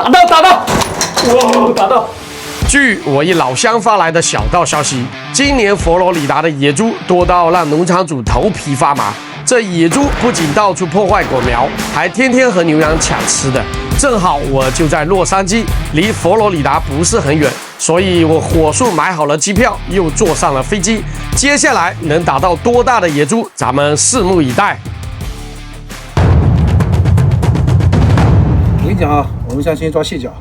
打到！哇，打到！据我一老乡发来的小道消息，今年佛罗里达的野猪多到让农场主头皮发麻。这野猪不仅到处破坏果苗，还天天和牛羊抢吃的。正好我就在洛杉矶，离佛罗里达不是很远，所以我火速买好了机票，又坐上了飞机。接下来能打到多大的野猪，咱们拭目以待。我跟你讲啊，我们现在先抓蟹脚。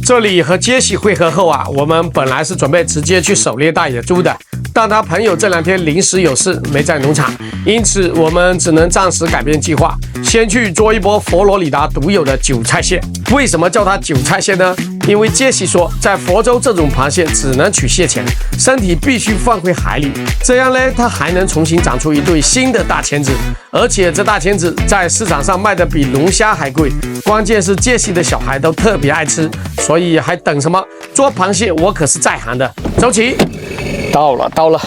这里和杰西会合后啊，我们本来是准备直接去狩猎大野猪的，但他朋友这2天临时有事没在农场，因此我们只能暂时改变计划，先去捉一波佛罗里达独有的韭菜蟹。为什么叫它韭菜蟹呢？因为杰西说，在佛州这种螃蟹只能取蟹钳，身体必须放回海里，这样呢，它还能重新长出一对新的大钳子，而且这大钳子在市场上卖的比龙虾还贵。关键是杰西的小孩都特别爱吃，所以还等什么？捉螃蟹我可是在行的。走起！到了。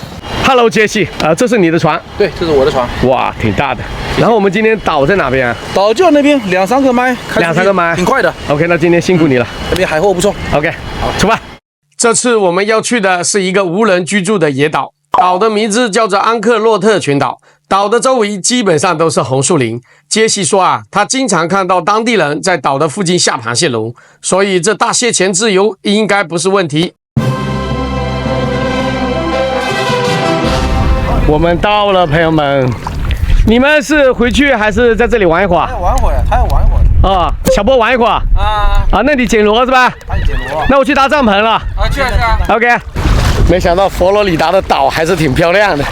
Hello， 杰西，这是你的船？对，这是我的船。哇，挺大的。然后我们今天岛在哪边啊？岛就那边2、3个麦，2、3个麦，挺快的。OK， 那今天辛苦你了。那边海货不错。OK， 好，出发。这次我们要去的是一个无人居住的野岛，岛的名字叫做安克洛特群岛。岛的周围基本上都是红树林。杰西说啊，他经常看到当地人在岛的附近下螃蟹笼，所以这大蟹钳自由应该不是问题。我们到了，朋友们，你们是回去还是在这里玩一会儿？他要玩会儿，他要玩会儿。哦，小波玩一会儿。那你捡螺是吧？他捡螺。那我去搭帐篷了。去啊。OK。没想到佛罗里达的岛还是挺漂亮的。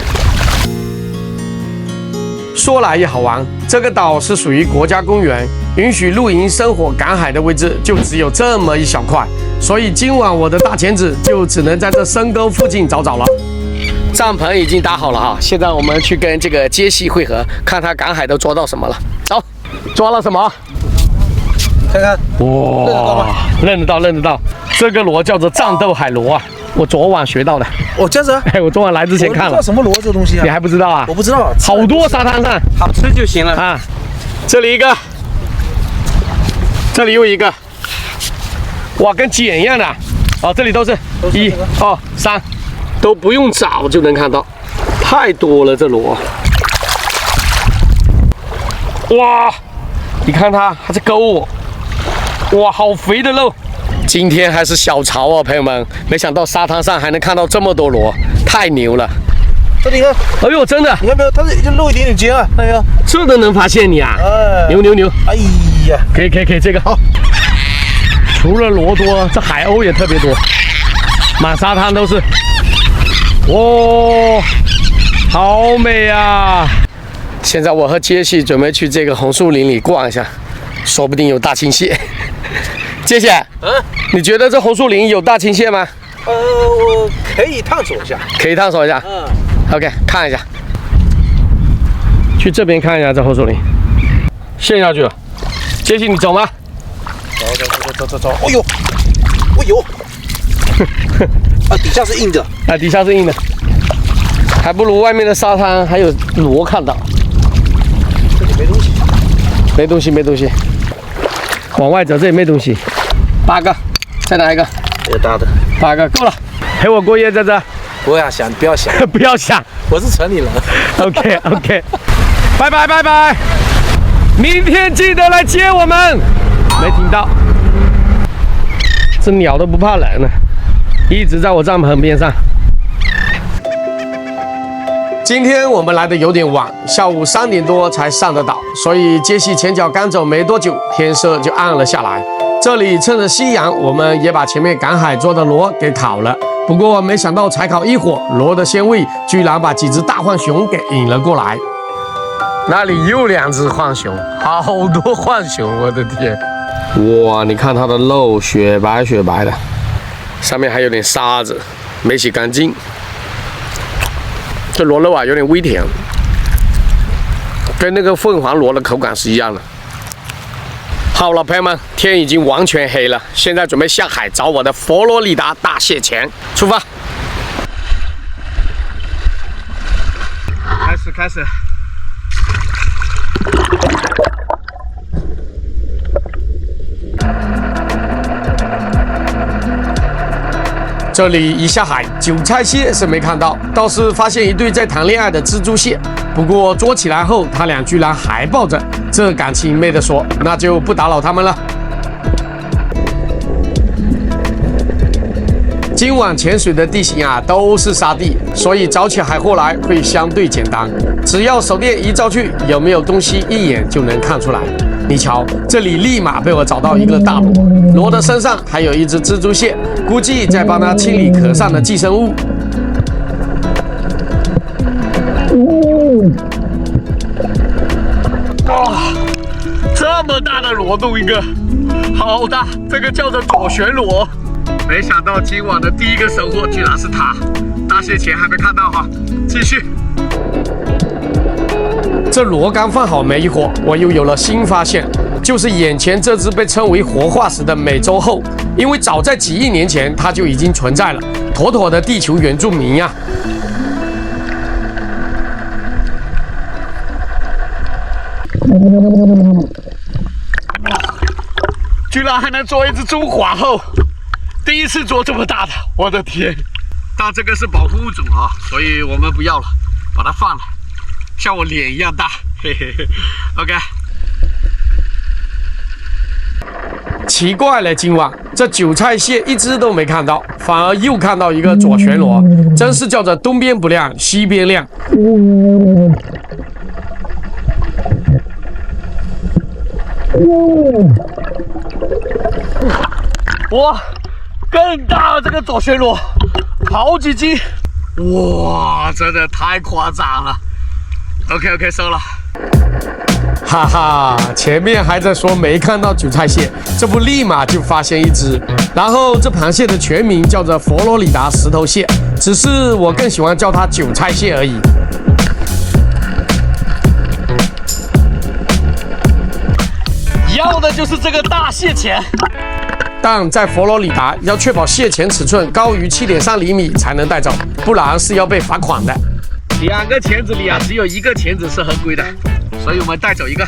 说来也好玩，这个岛是属于国家公园，允许露营、生火、赶海的位置就只有这么一小块，所以今晚我的大钳子就只能在这深沟附近找了。帐篷已经搭好了哈，现在我们去跟这个杰西会合，看他赶海都捉到什么了。走，抓了什么？看看。哇，认得到，这个螺叫做战斗海螺啊，我昨晚学到的。哦，这是？哎，我昨晚来之前看了。什么螺这东西啊？你还不知道啊？我不知道。好多沙滩上，好吃就行了啊。这里一个，这里又一个，哇，跟茧一样的。哦，这里都是1、2、3。都不用找就能看到，太多了这螺。哇，你看它还在勾我，哇，好肥的肉。今天还是小潮哦，朋友们，没想到沙滩上还能看到这么多螺，太牛了。这里看，哎呦，真的，你看没有？它是露一点点尖啊，看到没有？这都能发现你啊！牛！哎呀，可以，这个好。除了螺多，这海鸥也特别多，满沙滩都是。哇，好美啊！现在我和杰西准备去这个红树林里逛一下，说不定有大青蟹。杰西，你觉得这红树林有大青蟹吗？我可以探索一下。OK， 看一下。去这边看一下这红树林。陷下去了。杰西，你走吗？走。哎呦。底下是硬的。底下是硬的，还不如外面的沙滩还有螺看到。这里没东西。没东西。往外走，这里没东西。8个，再拿一个。这个大的。8个够了，陪我过夜在这。不要想，不要想，我是城里人。OK， 拜拜，明天记得来接我们。没听到，这鸟都不怕冷呢。一直在我帐篷边上。今天我们来的有点晚，下午3点多才上的岛，所以杰西前脚刚走没多久，天色就暗了下来。这里趁着夕阳，我们也把前面赶海捉的螺给烤了。不过没想到才烤一会儿，螺的鲜味居然把几只大浣熊给引了过来。那里又2只浣熊，好多浣熊，我的天！哇，你看它的肉雪白的。上面还有点沙子，没洗干净。这螺肉啊，有点微甜，跟那个凤凰螺的口感是一样的。好了，朋友们，天已经完全黑了，现在准备下海找我的佛罗里达大蟹钳，出发。开始。这里一下海，韭菜蟹是没看到，倒是发现一对在谈恋爱的蜘蛛蟹。不过捉起来后，他俩居然还抱着，这感情没得说，那就不打扰他们了。今晚潜水的地形啊都是沙地，所以找起海货来会相对简单。只要手电一照去，有没有东西一眼就能看出来。你瞧，这里立马被我找到一个大螺，螺的身上还有一只蜘蛛蟹，估计在帮它清理壳上的寄生物。哇，这么大的螺弄一个，好大！这个叫做左旋螺。没想到今晚的第一个收获居然是它，大蟹钳还没看到哈，继续。这螺刚放好没一会儿，我又有了新发现，就是眼前这只被称为活化石的美洲后，因为早在几亿年前它就已经存在了，妥妥的地球原住民呀。居然还能捉一只中华后，第一次捉这么大的，我的天！但这个是保护物种啊，所以我们不要了，把它放了，像我脸一样大，嘿嘿嘿。OK。奇怪了，今晚这韭菜蟹一只都没看到，反而又看到一个左旋螺，真是叫做东边不亮西边亮。哇，更大了！这个左旋螺，好几斤！哇，真的太夸张了。OK， 收了。哈哈，前面还在说没看到韭菜蟹，这不立马就发现一只。然后这螃蟹的全名叫做佛罗里达石头蟹，只是我更喜欢叫它韭菜蟹而已。要的就是这个大蟹钳，但在佛罗里达要确保蟹钳尺寸高于7.3厘米才能带走，不然是要被罚款的。2个钳子里啊，只有1个钳子是合规的，所以我们带走1个。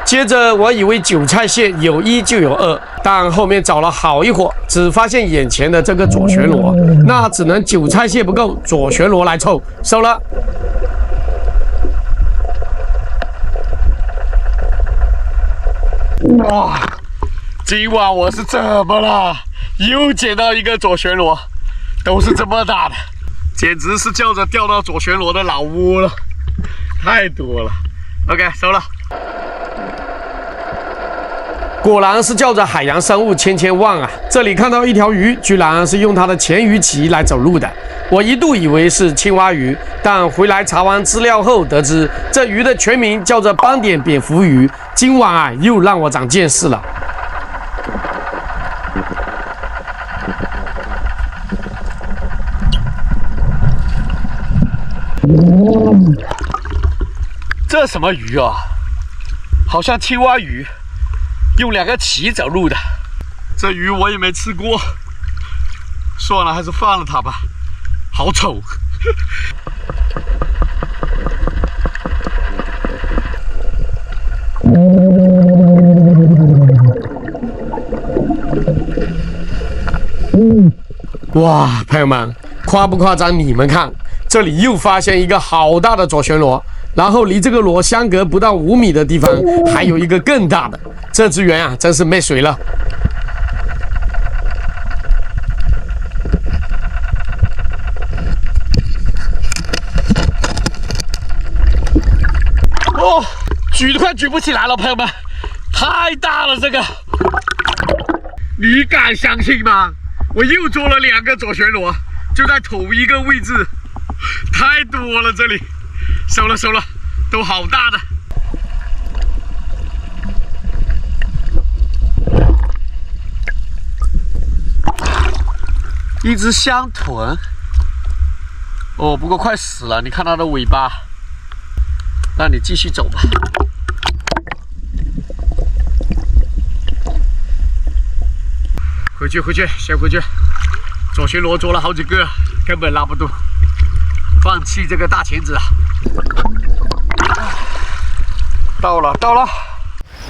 接着我以为韭菜蟹有1就有2，但后面找了好一会儿，只发现眼前的这个左旋螺，那只能韭菜蟹不够，左旋螺来凑，收了。哇，今晚我是怎么了？又捡到一个左旋螺，都是这么大的，简直是叫着钓到左旋螺的老窝了，太多了。OK， 收了。果然是叫着海洋生物千千万啊！这里看到一条鱼，居然是用它的前鱼鳍来走路的。我一度以为是青蛙鱼，但回来查完资料后得知，这鱼的全名叫做斑点蝙蝠鱼。今晚啊，又让我长见识了。这什么鱼啊？好像青蛙鱼。用2个鳍走路的，这鱼我也没吃过，算了，还是放了它吧，好丑。哇，朋友们，夸不夸张？你们看，这里又发现一个好大的左旋螺。然后离这个螺相隔不到5米的地方，还有一个更大的。这只鱼啊，真是没水了。哦，举都快举不起来了，朋友们，太大了这个。你敢相信吗？我又捉了2个左旋螺，就在同一个位置，太多了这里。收了，都好大的。一只香豚，哦，不过快死了，你看它的尾巴。那你继续走吧。回去，先回去。左旋螺捉了好几个，根本拉不动。放弃这个大钳子啊！到了。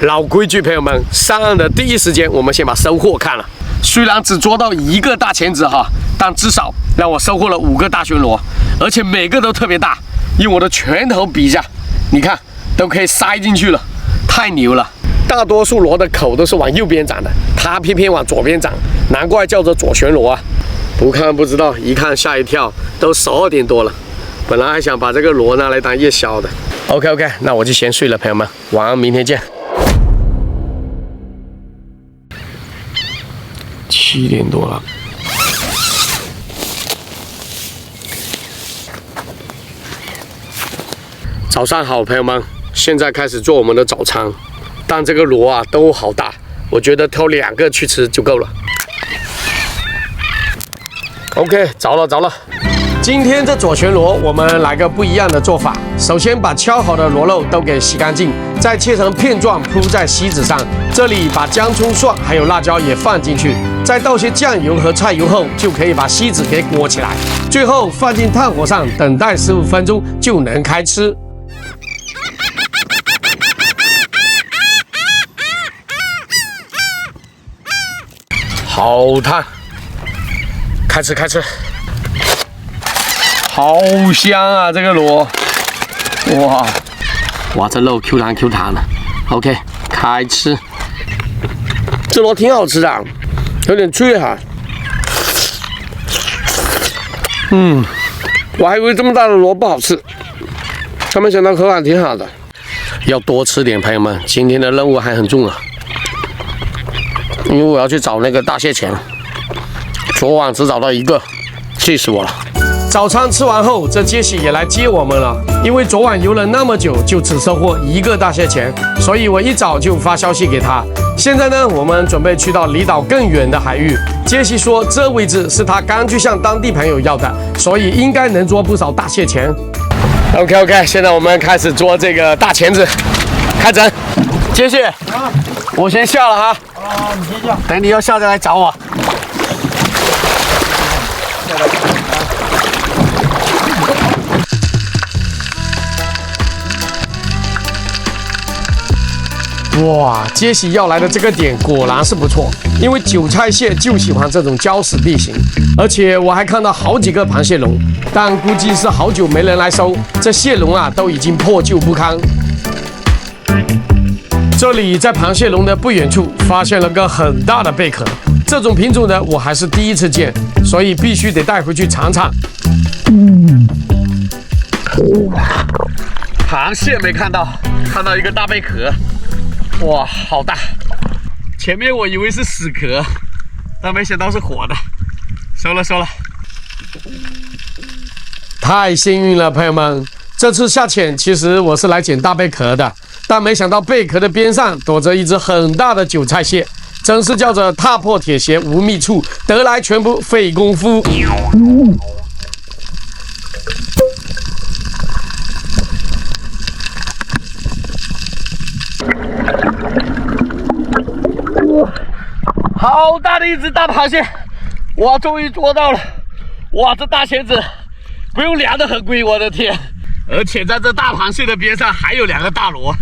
老规矩，朋友们，上岸的第一时间，我们先把收获看了。虽然只捉到1个大钳子哈，但至少让我收获了5个大旋螺，而且每个都特别大，用我的拳头比一下，你看都可以塞进去了，太牛了。大多数螺的口都是往右边长的，它偏偏往左边长，难怪叫做左旋螺啊。不看不知道，一看吓一跳，都12点多了。本来还想把这个螺拿来当夜宵的。OK， 那我就先睡了，朋友们，晚安，明天见。7点多了。早上好，朋友们，现在开始做我们的早餐。但这个螺啊都好大，我觉得挑2个去吃就够了。OK， 着了。今天这左旋螺，我们来个不一样的做法。首先把敲好的螺肉都给洗干净，再切成片状铺在锡纸上。这里把姜、葱、蒜还有辣椒也放进去，再倒些酱油和菜油后，就可以把锡纸给裹起来。最后放进炭火上，等待15分钟就能开吃。好烫，开吃。好香啊！这个螺，哇，这肉 Q 弹的。OK， 开吃。这螺挺好吃的，有点脆哈。我还以为这么大的螺不好吃，但没想到口感挺好的。要多吃点，朋友们，今天的任务还很重啊，因为我要去找那个大蟹钳，昨晚只找到1个，气死我了。早餐吃完后，这杰西也来接我们了。因为昨晚游了那么久，就只收获1个大蟹钳，所以我一早就发消息给他。现在呢，我们准备去到离岛更远的海域。杰西说，这位置是他刚去向当地朋友要的，所以应该能捉不少大蟹钳。OK， 现在我们开始捉这个大钳子，开整。杰西，我先下了哈。你先下。等你要下再来找我。哇，杰西要来的这个点果然是不错，因为韭菜蟹就喜欢这种礁石地形，而且我还看到好几个螃蟹笼，但估计是好久没人来收，这蟹笼啊都已经破旧不堪。这里在螃蟹笼的不远处发现了个很大的贝壳，这种品种的我还是第一次见，所以必须得带回去尝尝。螃蟹没看到，看到一个大贝壳。哇，好大！前面我以为是死壳，但没想到是活的。收了。太幸运了，朋友们！这次下潜其实我是来捡大贝壳的，但没想到贝壳的边上躲着一只很大的韭菜蟹，真是叫做踏破铁鞋无觅处，得来全不费功夫。好大的一只大螃蟹，哇，终于捉到了！哇，这大钳子不用量的很贵，我的天！而且在这大螃蟹的边上还有2个大螺，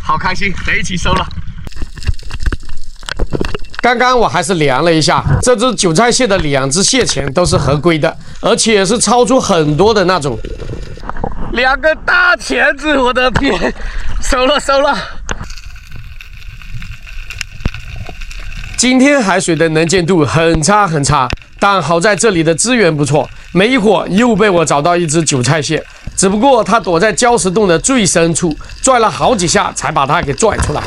好开心，得一起收了。刚刚我还是量了一下，这只韭菜蟹的2只蟹钳都是合规的，而且是超出很多的那种。2个大钳子，我的天！收了。今天海水的能见度很差，但好在这里的资源不错，没一会儿又被我找到一只韭菜蟹，只不过它躲在礁石洞的最深处，拽了好几下才把它给拽出来。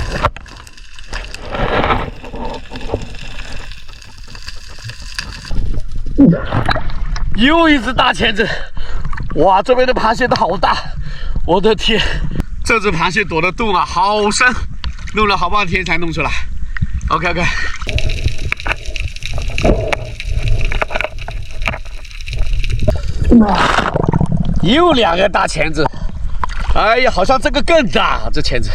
又一只大钳子，哇，这边的螃蟹都好大，我的天，这只螃蟹躲的洞啊好深，弄了好半天才弄出来。OK， 又2个大钳子，哎呀，好像这个更大，这钳子。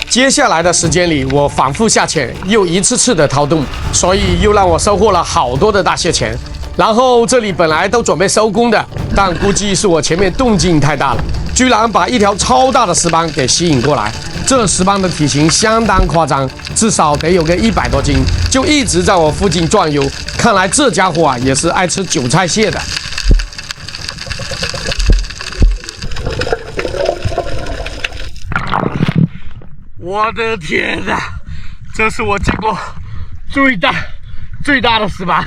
接下来的时间里，我反复下潜，又一次次的掏洞，所以又让我收获了好多的大蟹钳。然后这里本来都准备收工的，但估计是我前面动静太大了，居然把一条超大的石斑给吸引过来。这石斑的体型相当夸张，至少得有个100多斤，就一直在我附近转悠。看来这家伙啊也是爱吃韭菜蟹的。我的天哪，这是我见过最大的石斑，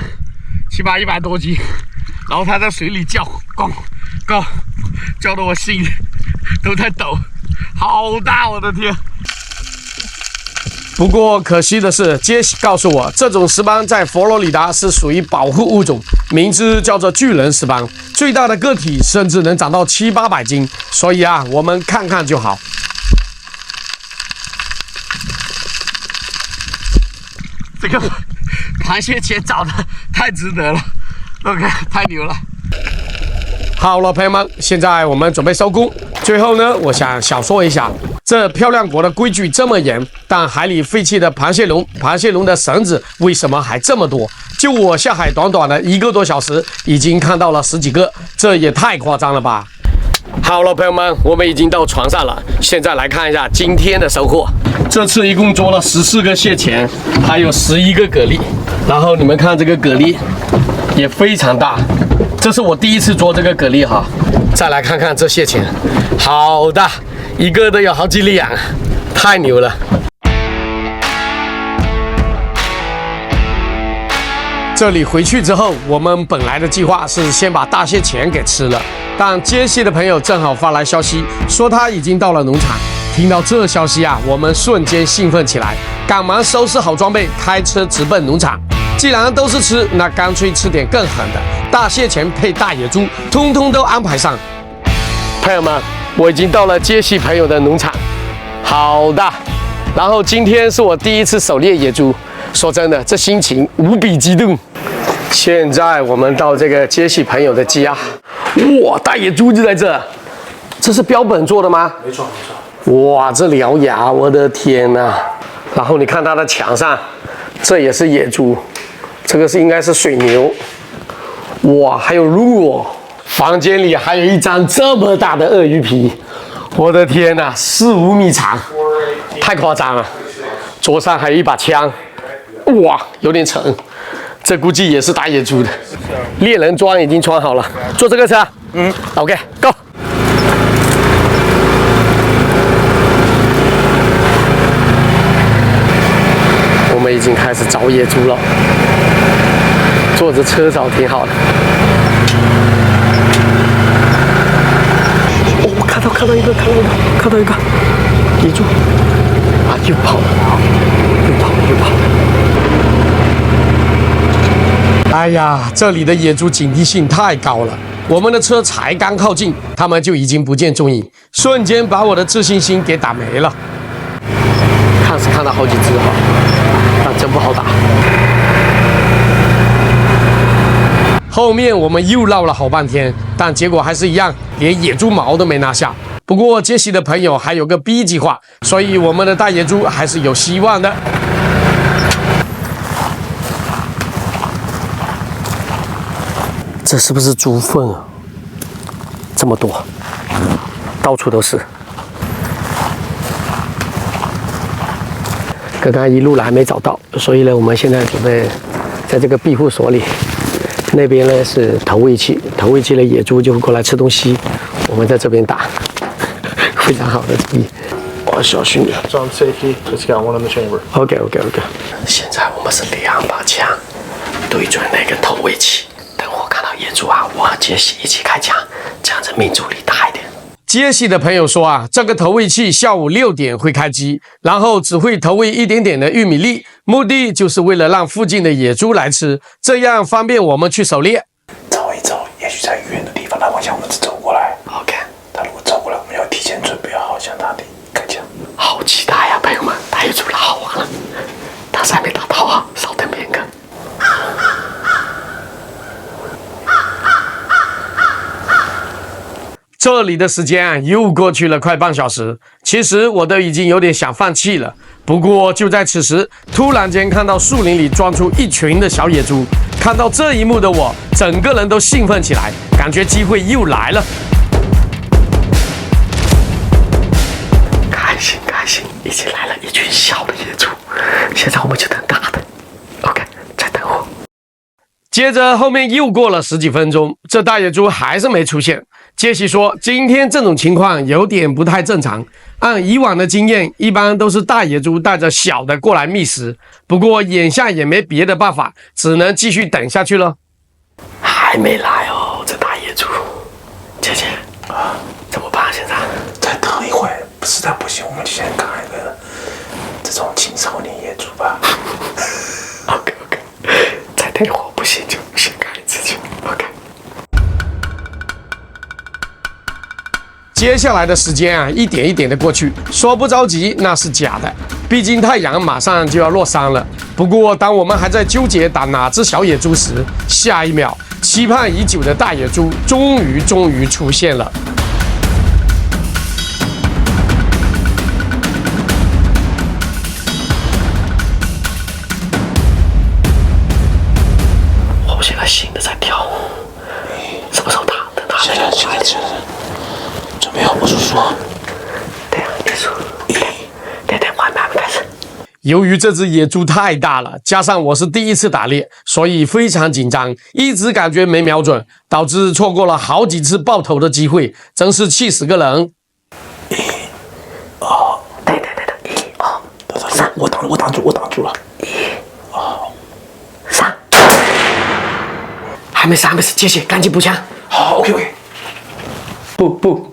起码100多斤。然后它在水里叫，咣咣，叫得我心都在抖，好大，我的天！不过可惜的是，杰西告诉我，这种石斑在佛罗里达是属于保护物种，名字叫做巨人石斑，最大的个体甚至能长到700-800斤，所以啊，我们看看就好。这个螃蟹钳找的太值得了 ，OK， 太牛了。好了，朋友们，现在我们准备收工。最后呢，我想小说一下，这漂亮国的规矩这么严，但海里废弃的螃蟹笼的绳子为什么还这么多？就我下海短短的1个多小时，已经看到了10几个，这也太夸张了吧！好了，朋友们，我们已经到船上了，现在来看一下今天的收获。这次一共捉了14个蟹钳，还有11个蛤蜊。然后你们看这个蛤蜊也非常大，这是我第一次捉这个蛤蜊哈。再来看看这蟹钳，好大，一个都有好几两，太牛了。这里回去之后，我们本来的计划是先把大蟹钳给吃了，但杰西的朋友正好发来消息，说他已经到了农场。听到这消息啊，我们瞬间兴奋起来，赶忙收拾好装备，开车直奔农场。既然都是吃，那干脆吃点更狠的，大蟹钳配大野猪，通通都安排上。朋友们，我已经到了杰西朋友的农场，好大。然后今天是我第一次狩猎野猪，说真的，这心情无比激动。现在我们到这个杰西朋友的家，哇，大野猪就在这，这是标本做的吗？没错。哇，这獠牙，我的天哪！然后你看它的墙上，这也是野猪，这个应该是水牛。哇，还有鹿哦！房间里还有一张这么大的鳄鱼皮，我的天哪，4-5米长，太夸张了。桌上还有一把枪，哇，有点沉，这估计也是打野猪的。猎人装已经穿好了，坐这个车。OK， Go。我们已经开始找野猪了，坐着车找挺好的。哦，看到一个野猪啊，又跑。哎呀，这里的野猪警惕性太高了，我们的车才刚靠近，他们就已经不见踪影，瞬间把我的自信心给打没了。看是看到好几只哈，但真不好打。后面我们又绕了好半天，但结果还是一样，连野猪毛都没拿下。不过杰西的朋友还有个 B 计划，所以我们的大野猪还是有希望的。这是不是猪粪啊？这么多，到处都是。刚刚一路来没找到，所以呢，我们现在准备在这个庇护所里。那边呢是投喂器，投喂器的野猪就会过来吃东西，我们在这边打，非常好的主意。我小心点。It's on safety. Just got one in the chamber. OK。现在我们是2把枪对准那个投喂器，等我看到野猪啊，我和杰西一起开枪，这样子命中率大一点。杰西的朋友说啊，这个投喂器下午6点会开机，然后只会投喂一点点的玉米粒，目的就是为了让附近的野猪来吃，这样方便我们去狩猎。走一走，也许在远的地方，他往向我们走过来。OK， 他如果走过来，我们要提前准备好向他的开枪。好期待呀，朋友们！大野猪好玩了，但是还没打到啊，稍等片刻。这里的时间啊，又过去了快半小时。其实我都已经有点想放弃了。不过就在此时，突然间看到树林里钻出一群的小野猪。看到这一幕的我，整个人都兴奋起来，感觉机会又来了。现在我们就等大的 ，OK， 再等会。接着后面又过了10几分钟，这大野猪还是没出现。杰西说：“今天这种情况有点不太正常。按以往的经验，一般都是大野猪带着小的过来觅食。不过眼下也没别的办法，只能继续等下去了。”还没来哦，这大野猪。姐姐啊，怎么办？现在再等一会，实在不行，我们就先赶一个这种青少年野猪吧。OK， 再等一会儿不行就先赶一次去。OK。接下来的时间啊，一点一点的过去，说不着急那是假的，毕竟太阳马上就要落山了。不过，当我们还在纠结打哪只小野猪时，下一秒，期盼已久的大野猪终于出现了。我们现在心的在跳，什么时候打？等他现在。准备好，我数数。对啊，你数。对，我还没开始。由于这只野猪太大了，加上我是第一次打猎，所以非常紧张，一直感觉没瞄准，导致错过了好几次爆头的机会，真是气死个人。对，3，我挡住了。3，还没死，杰西，赶紧补枪。好 ，OK。不。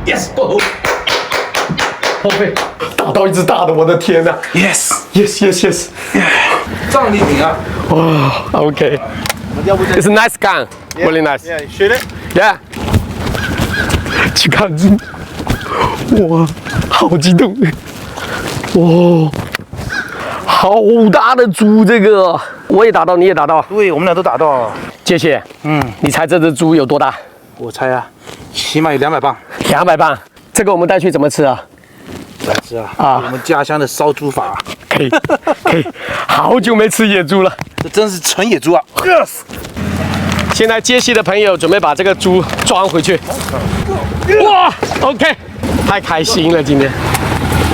Yes， 爆头。后背打到一只大的，我的天哪 ！Yes，仗力挺啊！哇 ，OK。It's a nice gun, really nice. Yeah, you shoot it. Yeah. 去看猪，哇，好激动！哇，好大的猪，这个我也打到，你也打到，对，我们俩都打到。谢谢。你猜这只猪有多大？我猜啊，起码有200磅。200磅，这个我们带去怎么吃啊？来吃啊！我们家乡的烧猪法。可以，好久没吃野猪了，这真是纯野猪啊 ！Yes。现在杰西的朋友准备把这个猪装回去。哇 ，OK， 太开心了，今天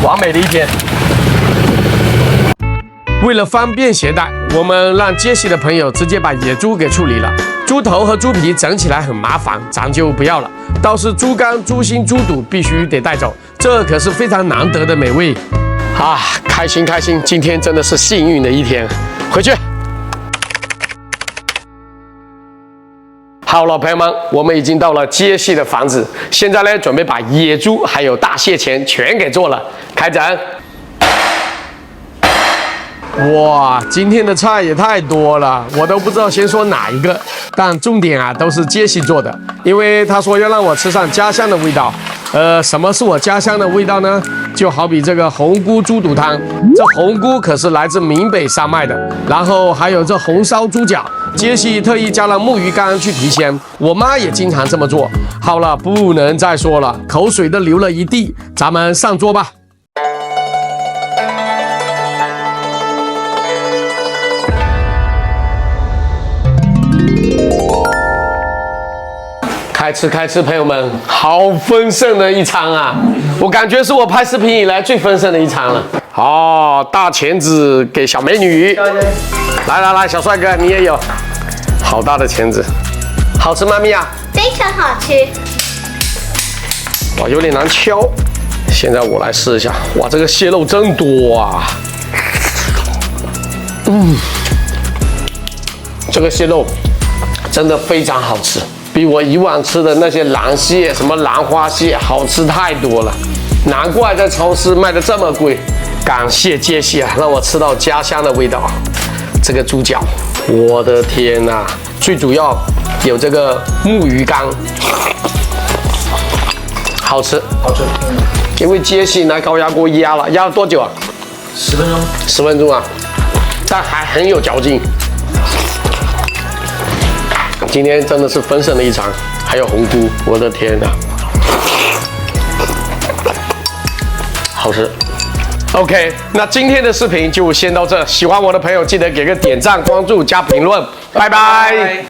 完美的一天。为了方便携带，我们让杰西的朋友直接把野猪给处理了。猪头和猪皮整起来很麻烦，咱就不要了。倒是猪肝、猪心、猪肚必须得带走，这可是非常难得的美味啊！开心，今天真的是幸运的一天。回去。好了，朋友们，我们已经到了杰西的房子，现在呢，准备把野猪还有大蟹钳全给做了，开整。哇，今天的菜也太多了，我都不知道先说哪一个。但重点啊，都是杰西做的，因为他说要让我吃上家乡的味道。什么是我家乡的味道呢？就好比这个红菇猪肚汤，这红菇可是来自闽北山脉的。然后还有这红烧猪脚，杰西特意加了木鱼干去提鲜，我妈也经常这么做。好了，不能再说了，口水都流了一地，咱们上桌吧。开吃，朋友们，好丰盛的一餐啊！我感觉是我拍视频以来最丰盛的一餐了。哦，大钳子给小美女，来，小帅哥你也有，好大的钳子，好吃吗，米娅？非常好吃。哇，有点难敲。现在我来试一下，哇，这个蟹肉真多啊！这个蟹肉真的非常好吃。比我以往吃的那些蓝蟹、什么兰花蟹好吃太多了，难怪在超市卖的这么贵。感谢杰西啊，让我吃到家乡的味道。这个猪脚，我的天哪！最主要有这个木鱼干，好吃。因为杰西拿高压锅压了多久啊？10分钟。10分钟啊，但还很有嚼劲。今天真的是丰盛的一餐，还有红菇，我的天哪，好吃。OK， 那今天的视频就先到这，喜欢我的朋友记得给个点赞、关注加评论，拜拜。